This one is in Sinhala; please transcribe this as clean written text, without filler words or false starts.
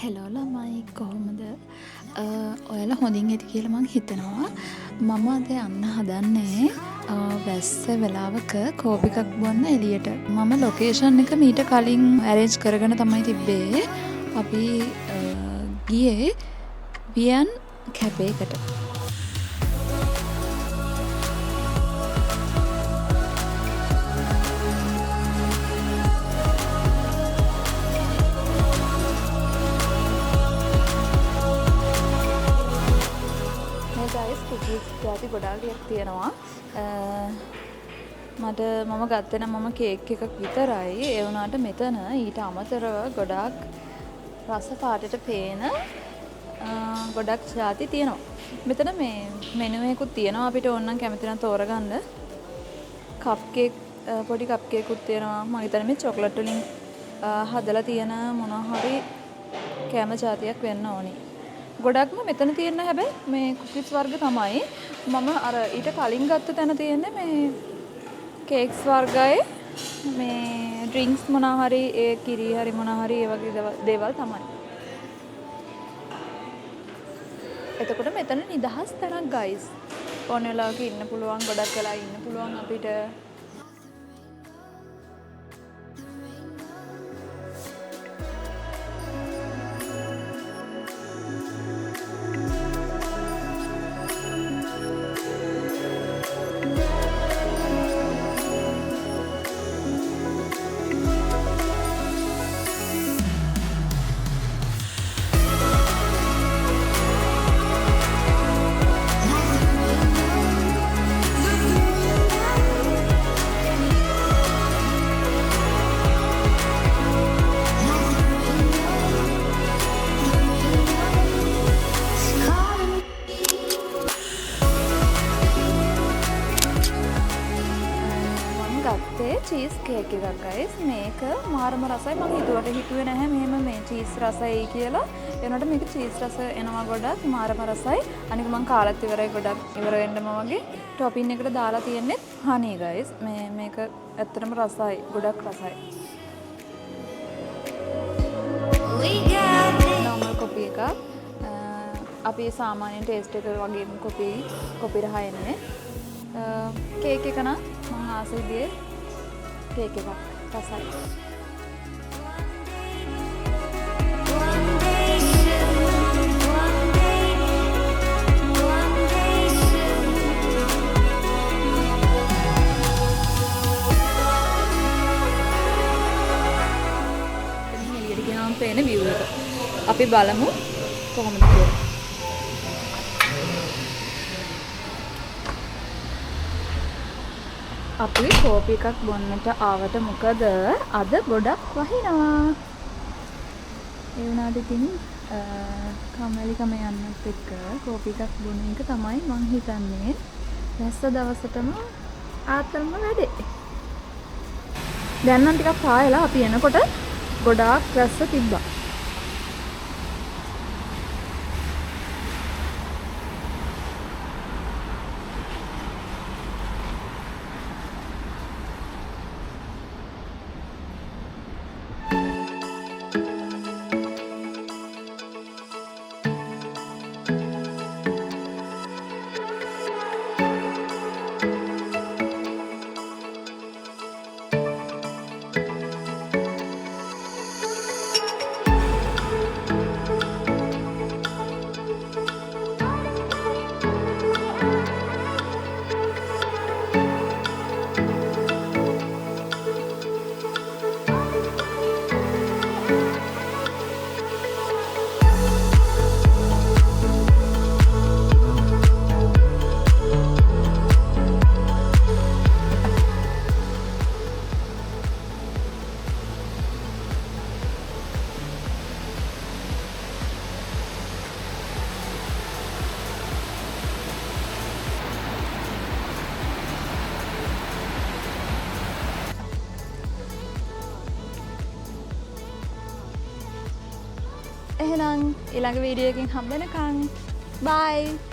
හෙලෝ ළමයි කොහොමද? ඔයාලා හොඳින් ඇති කියලා මං හිතනවා. මම අද යන්න හදන්නේ වැස්ස වෙලාවක කෝපි එකක් බොන්න එළියට. මම ලොකේෂන් එක මීට කලින් ඇරේන්ජ් කරගෙන තමයි තිබ්බේ. අපි ගියේ වියන් කැෆේ එකට. කුකීස් ජාති ගොඩාක් තියෙනවා. මම ගත්තේ නම් මම කේක් එකක් විතරයි. ඒ වුණාට මෙතන ඊට අමතරව ගොඩාක් රස පාටට පේන ගොඩක් ජාති තියෙනවා. මෙතන මේ මෙනු එකකුත් තියෙනවා. අපිට ඕනනම් කැමති නම් තෝරගන්න. කප් කේක් පොඩි කප් කේකුත් තියෙනවා. මම හිතන්නේ මේ චොක්ලට් වලින් හදලා තියෙන මොනවා හරි කෑම ජාතියක් වෙන්න ඕනි. ගොඩක්ම මෙතන තියෙන හැබැයි මේ කුකීස් වර්ග තමයි. මම අර ඊට කලින් ගත්ත තැන තියෙන්නේ මේ කේක්ස් වර්ගයේ මේ ඩ්‍රින්ක්ස් මොනවා හරි ඒ කිරි හරි මොනවා හරි ඒ වගේ දේවල් තමයි. එතකොට මෙතන නිදහස් තැනක් ගයිස්. ඕන වෙලාවක ඉන්න පුළුවන්, ගොඩක් වෙලා ඉන්න පුළුවන් අපිට. චීස් කේක් එකක් ගයිස්. මේක මාරම රසයි. මම හිතුවේ නැහැ මෙහෙම මේ චීස් රසයි කියලා. ඒ වුණාට මේක චීස් රස එනවා ගොඩක් මාරම රසයි. අනික මම කාලත් ඉවරයි ගොඩක් ඉවර වෙන්නම වගේ. ටොපින් එකට දාලා තියෙන්නේ හනි ගයිස්. මේක ඇත්තටම රසයි. ගොඩක් රසයි. normal කොපි එකක්. අපි සාමාන්‍යයෙන් ටේස්ට් එක වගේම කොපි රහ එන්නේ. කේක් එක නම් මම ආසෙදියේ කේක් එකක් රසයි. එළියට ගියාම පේන view එක. අපි බලමු කොහොමද කියලා. අපි කෝපි එකක් බොන්නට ආවට මොකද අද ගොඩක් වහිනවා. ඒ වුණාට ඉතින් කම්මැලිකම යන්නත් එක්ක කෝපි එකක් බොන එක තමයි මං හිතන්නේ වැස්ස දවසටම ආතල්ම වැඩේ. දැන් නම් ටිකක් පායලා අපි එනකොට ගොඩාක් වැස්ස තිබ්බා. එහෙනම් ඊළඟ වීඩියෝ එකකින් හම්බ වෙනකන් බයි.